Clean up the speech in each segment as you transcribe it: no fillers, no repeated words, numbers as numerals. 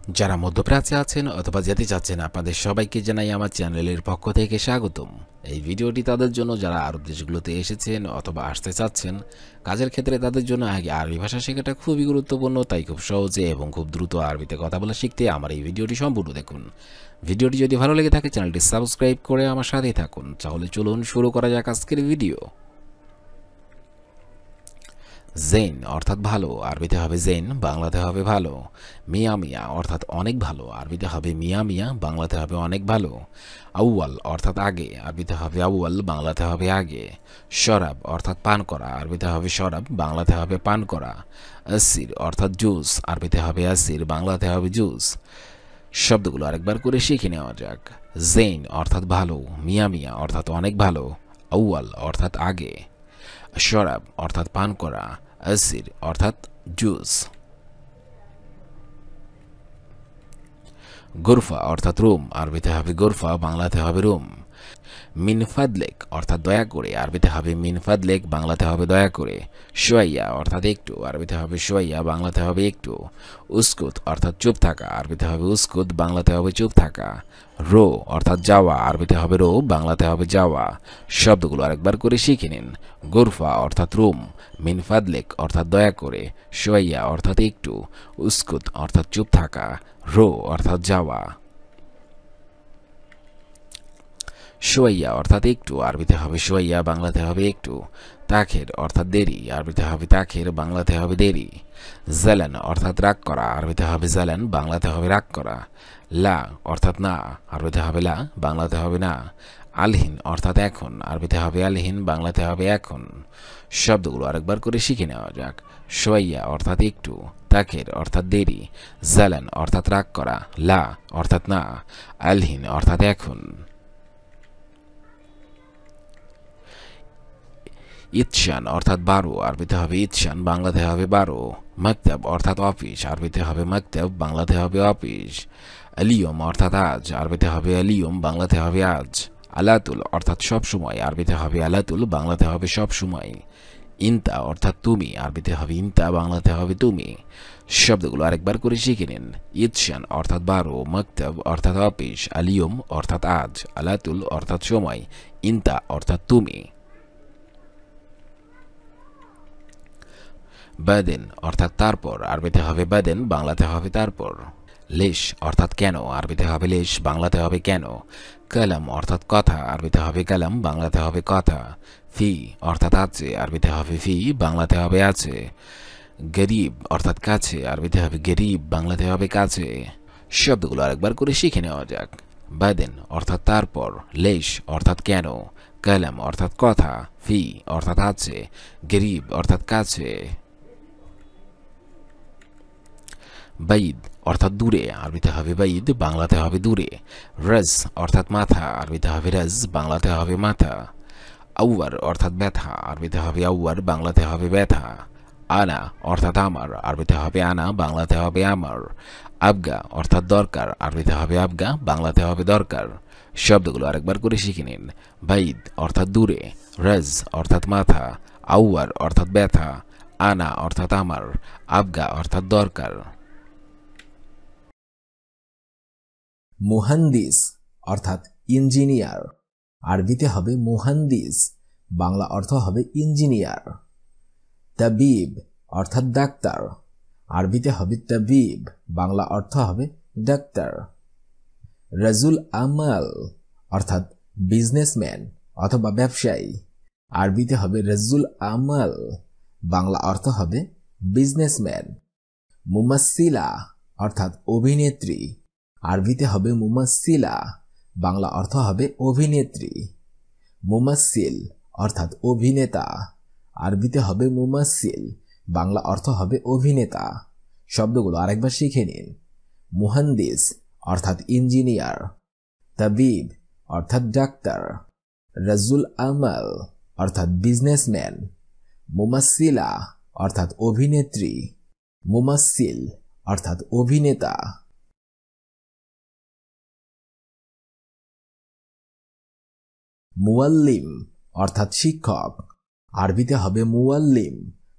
যারা মধ্যপ্রাচ্যে আছেন অথবা যেতে চাচ্ছেন আপনাদের সবাইকে জানাই আমার চ্যানেলের পক্ষ থেকে স্বাগতম। এই ভিডিওটি তাদের জন্য যারা আরব দেশগুলোতে এসেছেন অথবা আসতে চাচ্ছেন কাজের ক্ষেত্রে, তাদের জন্য আগে আরবি ভাষা শেখাটা খুবই গুরুত্বপূর্ণ। তাই খুব সহজে এবং খুব দ্রুত আরবিতে কথা বলা শিখতে আমার এই ভিডিওটি সম্পূর্ণ দেখুন। ভিডিওটি যদি ভালো লেগে থাকে চ্যানেলটি সাবস্ক্রাইব করে আমার সাথেই থাকুন। তাহলে চলুন শুরু করা যাক আজকের ভিডিও। জেন অর্থাৎ ভালো, আরবিতে হবে জেন, বাংলাতে হবে ভালো। মিয়া মিয়া অর্থাৎ অনেক ভালো, আরবিতে হবে মিয়া মিয়া, বাংলাতে হবে অনেক ভালো। আউয়াল অর্থাৎ আগে, আরবিতে হবে আউয়াল, বাংলাতে হবে আগে। শরাব অর্থাৎ পান করা, আরবিতে হবে শরাব, বাংলাতে হবে পান করা। আসির অর্থাৎ জুস, আরবিতে হবে আসির, বাংলাতে হবে জুস। শব্দগুলো আরেকবার করে শিখে নেওয়া যাক। জেন অর্থাৎ ভালো, মিয়া মিয়া অর্থাৎ অনেক ভালো, আউয়াল অর্থাৎ আগে, শরাব অর্থাৎ পান করা, আসির অর্থাৎ জুস। গুরফা অর্থাৎ রুম, আরবিতে হবে গুরফা, বাংলাতে হবে রুম। মিনফাদলেক অর্থাৎ দয়া করে, আরবিতে হবে মিনফাদলেক, বাংলাতে হবে দয়া করে। সোয়াইয়া অর্থাৎ একটু, আরবিতে হবে সোয়াইয়া, বাংলাতে হবে একটু। উস্কুত অর্থাৎ চুপ থাকা, আরবিতে হবে উস্কুত, বাংলাতে হবে চুপ থাকা। রো অর্থাৎ যাওয়া, আরবিতে হবে রো, বাংলাতে হবে যাওয়া। শব্দগুলো আরেকবার করে শিখে নিন। গুরফা অর্থাৎ রুম, মিনফাদলেক অর্থাৎ দয়া করে, সোয়াইয়া অর্থাৎ একটু, উস্কুত অর্থাৎ চুপ থাকা, রো অর্থাৎ যাওয়া। সোয়াইয়া অর্থাৎ একটু, আরবিতে হবে সোয়াইয়া, বাংলাতে হবে একটু। তাখের অর্থাৎ দেরি, আরবিতে হবে তাখের, বাংলাতে হবে দেরি। জালান অর্থাৎ রাগ করা, আরবিতে হবে জালান, বাংলাতে হবে রাগ করা। লা অর্থাৎ না, আরবিতে হবে লা, বাংলাতে হবে না। আলহিন অর্থাৎ এখন, আরবিতে হবে আলহিন, বাংলাতে হবে এখন। শব্দগুলো আরেকবার করে শিখে নেওয়া যাক। সোয়াইয়া অর্থাৎ একটু, তাখের অর্থাৎ দেরি, জালান অর্থাৎ রাগ করা, লা অর্থাৎ না, আলহিন অর্থাৎ এখন। ইতশান অর্থাৎ 12, আরবিতে হবে ইতশান, বাংলাতে হবে 12। মক্তব অর্থাৎ অফিস, আরবিতে হবে মক্তব, বাংলাতে হবে অফিস। আলিয়ম অর্থাৎ আজ, আরবিতে হবে আলিয়ম, বাংলাতে হবে আজ। আলাতুল অর্থাৎ সব সময়, আরবিতে হবে আলাতুল, বাংলাতে হবে সব সময়। ইনতা অর্থাৎ তুমি, আরবিতে হবে ইনতা, বাংলাতে হবে তুমি। শব্দগুলো আরেকবার করে শিখে নিন। ইতশান অর্থাৎ 12, মক্তব অর্থাৎ অফিস, আলিয়ম অর্থাৎ আজ, আলাতুল অর্থাৎ সময়, ইনতা অর্থাৎ তুমি। বাদেন অর্থাৎ তারপর, আরবিতে হবে বাদেন, বাংলাতে হবে তারপর। লেশ অর্থাৎ কেন, আরবিতে হবে লেশ, বাংলাতে হবে কেন। কালাম অর্থাৎ কথা, আরবিতে হবে কালাম, বাংলাতে হবে কথা। ফি অর্থাৎ আছে, আরবিতে হবে ফি, বাংলাতে হবে আছে। গরিব অর্থাৎ কাছে, আরবিতে হবে গরিব, বাংলাতে হবে কাছে। শব্দগুলো আরেকবার করে শিখে নেওয়া যাক। বাদেন অর্থাৎ তারপর, লেশ অর্থাৎ কেন, কালাম অর্থাৎ কথা, ফি অর্থাৎ আছে, গরিব অর্থাৎ কাছে। বাইদ অর্থাৎ দূরে, আরবিতে হবে বাইদ, বাংলাতে হবে দূরে। রজ অর্থাৎ মাথা, আরবিতে হবে রজ, বাংলাতে হবে মাথা। আউয়ার অর্থাৎ ব্যথা, আরবিতে হবে আউয়ার, বাংলাতে হবে ব্যথা। আনা অর্থাৎ আমার, আরবিতে হবে আনা, বাংলাতে হবে আমার। আবগা অর্থাৎ দরকার, আরবিতে হবে আবগা, বাংলাতে হবে দরকার। শব্দগুলো আরেকবার করে শিখে নিন। বাইদ অর্থাৎ দূরে, রজ অর্থাৎ মাথা, আউয়ার অর্থাৎ ব্যথা, আনা অর্থাৎ আমার, আবগা অর্থাৎ দরকার। মুহান্দিস অর্থাৎ ইঞ্জিনিয়ার, আরবিতে হবে মুহান্দিস, বাংলা অর্থ হবে ইঞ্জিনিয়ার। তাবিব অর্থাৎ ডাক্তার, আরবিতে হবে তাবিব, বাংলা অর্থ হবে ডাক্তার। রাজুল আমাল অর্থাৎ বিজনেসম্যান অথবা ব্যবসায়ী, আরবিতে হবে রাজুল আমাল, বাংলা অর্থ হবে বিজনেসম্যান। মুমাসসিলা অর্থাৎ অভিনেত্রী, আরবিতে হবে মুমাসসিলা, বাংলা অর্থ হবে অভিনেত্রী। মুমাসসিল অর্থাৎ অভিনেতা, আরবিতে হবে মুমাসসিল, বাংলা অর্থ হবে অভিনেতা। শব্দগুলো আরেকবার শিখে নিন। মুহান্দিস অর্থাৎ ইঞ্জিনিয়ার, তাবিব অর্থাৎ ডাক্তার, রাজুল আমাল অর্থাৎ বিজনেসম্যান, মুমাসসিলা অর্থাৎ অভিনেত্রী, মুমাসসিল অর্থাৎ অভিনেতা। মুয়াল্লিম অর্থাৎ শিক্ষক, আরবিতে হবে মুয়াল্লিম,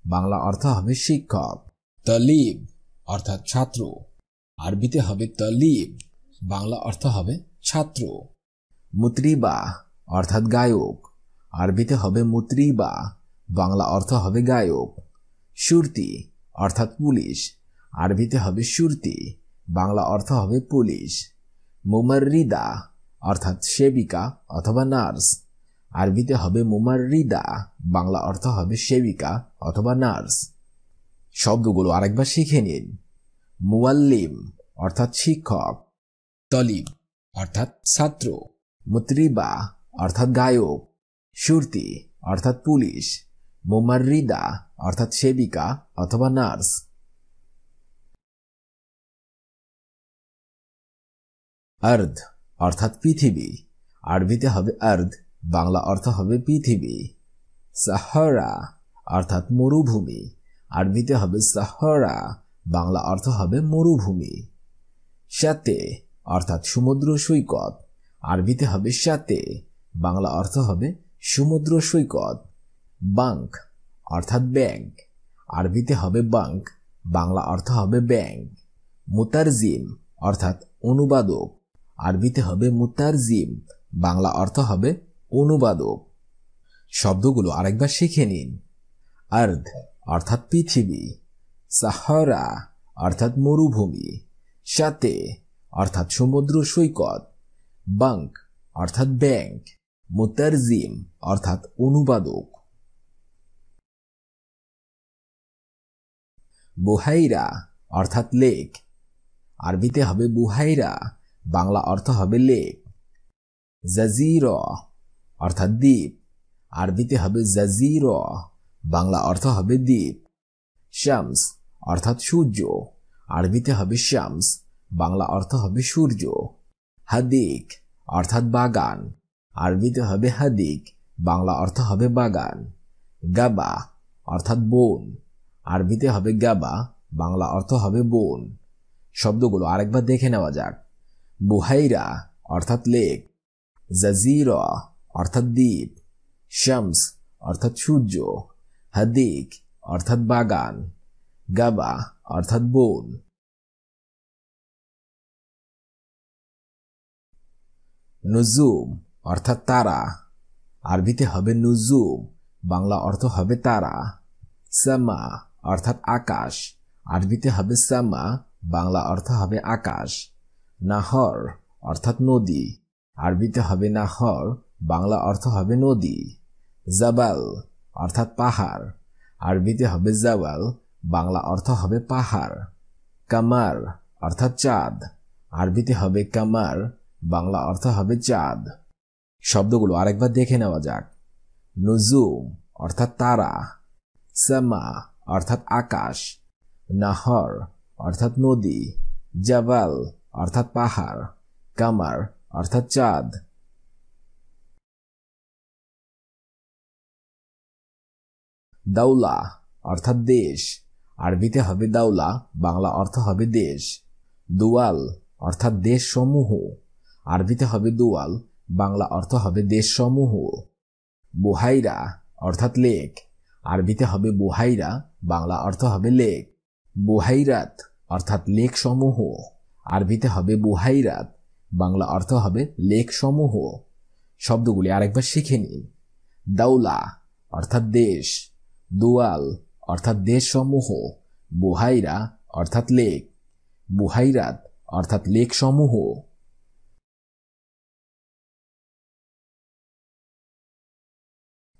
বাংলা অর্থ হবে শিক্ষক। তলিব অর্থাৎ ছাত্র, আরবিতে হবে তলিব, বাংলা অর্থ হবে ছাত্র। মুতরিবা অর্থাৎ গায়ক, আরবিতে হবে মুতরিবা, বাংলা অর্থ হবে গায়ক। সুরতি অর্থাৎ পুলিশ, আরবিতে হবে সুরতি, বাংলা অর্থ হবে পুলিশ। মুমাররিদা অর্থাৎ সেবিকা অথবা নার্স, আরবিতে হবে মুমাররিদা, বাংলা অর্থ হবে সেবিকা অথবা নার্স। শব্দগুলো আরেকবার শিখে নিন। মুয়াল্লিম অর্থাৎ শিক্ষক, তলিব অর্থাৎ ছাত্র, মুতরিবা অর্থাৎ গায়ক, সুরতি অর্থাৎ পুলিশ, মুমাররিদা অর্থাৎ সেবিকা অথবা নার্স। আর্দ অর্থাৎ পৃথিবী, আরবিতে হবে আর্দ, বাংলা অর্থ হবে পৃথিবী। সাহারা অর্থাৎ মরুভূমি, আরবিতে হবে সাহারা, বাংলা অর্থ হবে মরুভূমি। সাতে অর্থাৎ সমুদ্র সৈকত, আরবিতে হবে সাতে, বাংলা অর্থ হবে সমুদ্র সৈকত। বাঙ্ক অর্থাৎ ব্যাংক, আরবিতে হবে বাঙ্ক, বাংলা অর্থ হবে ব্যাংক। মুতারজিম অর্থাৎ অনুবাদক, আরবিতে হবে মুতারজিম, বাংলা অর্থ হবে অনুবাদক। শব্দগুলো আরেকবার শিখে নিন। আর্দ অর্থাৎ পৃথিবী, সাহারা অর্থাৎ মরুভূমি, সাতে অর্থাৎ সমুদ্র সৈকত, বাঙ্ক অর্থাৎ ব্যাংক, মুতারজিম অর্থাৎ অনুবাদক। বুহাইরা অর্থাৎ লেক, আরবিতে হবে বুহাইরা, বাংলা অর্থ হবে লেক। জাজির অর্থাৎ দ্বীপ, আরবিতে হবে জাজির, বাংলা অর্থ হবে দ্বীপ। শামস অর্থাৎ সূর্য, আরবিতে হবে শামস, বাংলা অর্থ হবে সূর্য। হাদিক অর্থাৎ বাগান, আরবিতে হবে হাদিক, বাংলা অর্থ হবে বাগান। গাবা অর্থাৎ বন, আরবিতে হবে গাবা, বাংলা অর্থ হবে বন। শব্দগুলো আরেকবার দেখে নেওয়া যাক। বুহাইরা অর্থাৎ লেক, জাজিরা অর্থাৎ দ্বীপ, শামস অর্থাৎ সূর্য, হাদিক অর্থাৎ বাগান, গাবা অর্থাৎ বন। নুজুম অর্থাৎ তারা, আরবিতে হবে নুজুম, বাংলা অর্থ হবে তারা। সামা অর্থাৎ আকাশ, আরবিতে হবে সামা, বাংলা অর্থ হবে আকাশ। নাহর অর্থাৎ নদী, আরবিতে হবে নাহর, বাংলা অর্থ হবে নদী। জাবাল অর্থাৎ পাহাড়, আরবিতে হবে জাবাল, বাংলা অর্থ হবে পাহাড়। কামার অর্থাৎ চাঁদ, আরবিতে হবে কামার, বাংলা অর্থ হবে চাঁদ। শব্দগুলো আরেকবার দেখে নেওয়া যাক। নুজুম অর্থাৎ তারা, সামা অর্থাৎ আকাশ, নাহর অর্থাৎ নদী, জাবাল অর্থাৎ পাহাড়, কামার অর্থাৎ চাঁদ। দাউলা অর্থাৎ দেশ, আরবিতে হবে দাউলা, বাংলা অর্থ হবে দেশ। দুয়াল অর্থাৎ দেশ সমূহ, আরবিতে হবে দুয়াল, বাংলা অর্থ হবে দেশ সমূহ। বুহাইরা অর্থাৎ লেক, আরবিতে হবে বুহাইরা, বাংলা অর্থ হবে লেক। বুহাইরাত অর্থাৎ লেক সমূহ, আরবিতে হবে বুহাইরাত, বাংলা অর্থ হবে লেক সমূহ। শব্দগুলি আরেকবার শিখে নিন। দাউলা অর্থাৎ দেশ, দুয়াল অর্থাৎ দেশ সমূহ, বুহাইরা অর্থাৎ লেক, বুহাইরাত অর্থাৎ লেক সমূহ।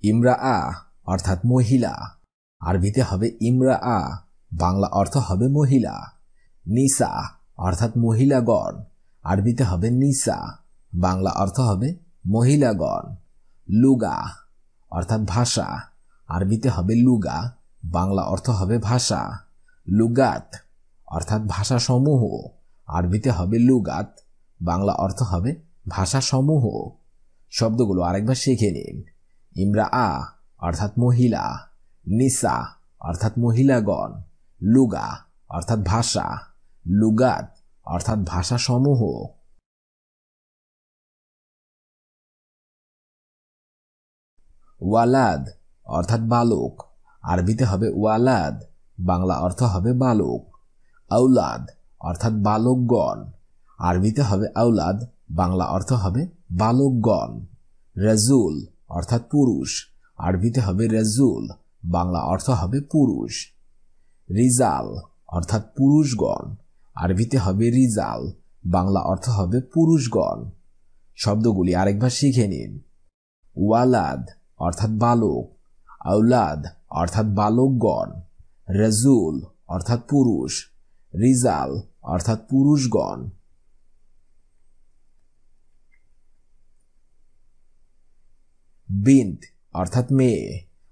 ইমরাআ অর্থাৎ মহিলা, আরবিতে হবে ইমরাআ, বাংলা অর্থ হবে মহিলা। নিসা অর্থাৎ মহিলাগণ, আরবিতে হবে নিসা, বাংলা অর্থ হবে মহিলাগণ। লুগা অর্থাৎ ভাষা, আরবিতে হবে লুগা, বাংলা অর্থ হবে ভাষা। লুগাত অর্থাৎ ভাষা সমূহ, আরবিতে হবে লুগাত, বাংলা অর্থ হবে ভাষা সমূহ। শব্দগুলো আরেকবার শিখে নিন। ইমরাআ অর্থাৎ মহিলা, নিসা অর্থাৎ মহিলাগণ, লুগা অর্থাৎ ভাষা, লুগাত অর্থাৎ ভাষা সমূহ। ওয়ালাদ অর্থাৎ বালক, আরবিতে হবে ওয়ালাদ, বাংলা অর্থ হবে বালক। আউলাদ অর্থাৎ বালকগণ। আরবিতে হবে আওলাদ, বাংলা অর্থ হবে বালকগণ। রাজুল অর্থাৎ পুরুষ, আরবিতে হবে রাজুল, বাংলা অর্থ হবে পুরুষ। রিজাল অর্থাৎ পুরুষগণ, আরবিতে হবে রিজাল, বাংলা অর্থ হবে পুরুষগণ। শব্দগুলি আরেকবার শিখে নিন। ওয়ালাদ অর্থাৎ বালক, আওলাদ অর্থাৎ বালকগণ, রাজুল অর্থাৎ পুরুষ, রিজাল অর্থাৎ পুরুষগণ। বিন্ত অর্থাৎ মেয়ে,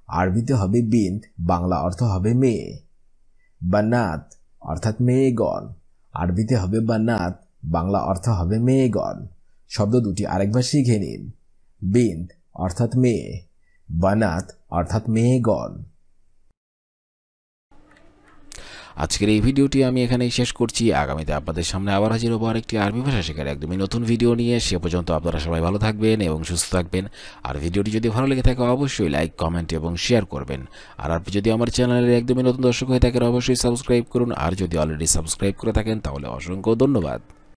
আরবিতে হবে বিন্ত, বাংলা অর্থ হবে মেয়ে। বানাত অর্থাৎ মেয়েগণ, আরবিতে হবে বানাত, বাংলা অর্থ হবে মেয়েগণ। শব্দ দুটি আরেকবার শিখে নিন। বিন্ত অর্থাৎ মেয়ে, বানাত অর্থাৎ মেয়েগণ। আজকের এই ভিডিওটি আমি এখানেই শেষ করছি। আগামীতে আপনাদের সামনে আবার হাজির হবো আরেকটি আরবি ভাষা শেখার একদমই নতুন ভিডিও নিয়ে। সে পর্যন্ত আপনারা সবাই ভালো থাকবেন এবং সুস্থ থাকবেন। আর ভিডিওটি যদি ভালো লেগে থাকে অবশ্যই লাইক, কমেন্ট এবং শেয়ার করবেন। আর আপনি যদি আমার চ্যানেলের একদমই নতুন দর্শক হয়ে থাকেন অবশ্যই সাবস্ক্রাইব করুন। আর যদি অলরেডি সাবস্ক্রাইব করে থাকেন তাহলে অসংখ্য ধন্যবাদ।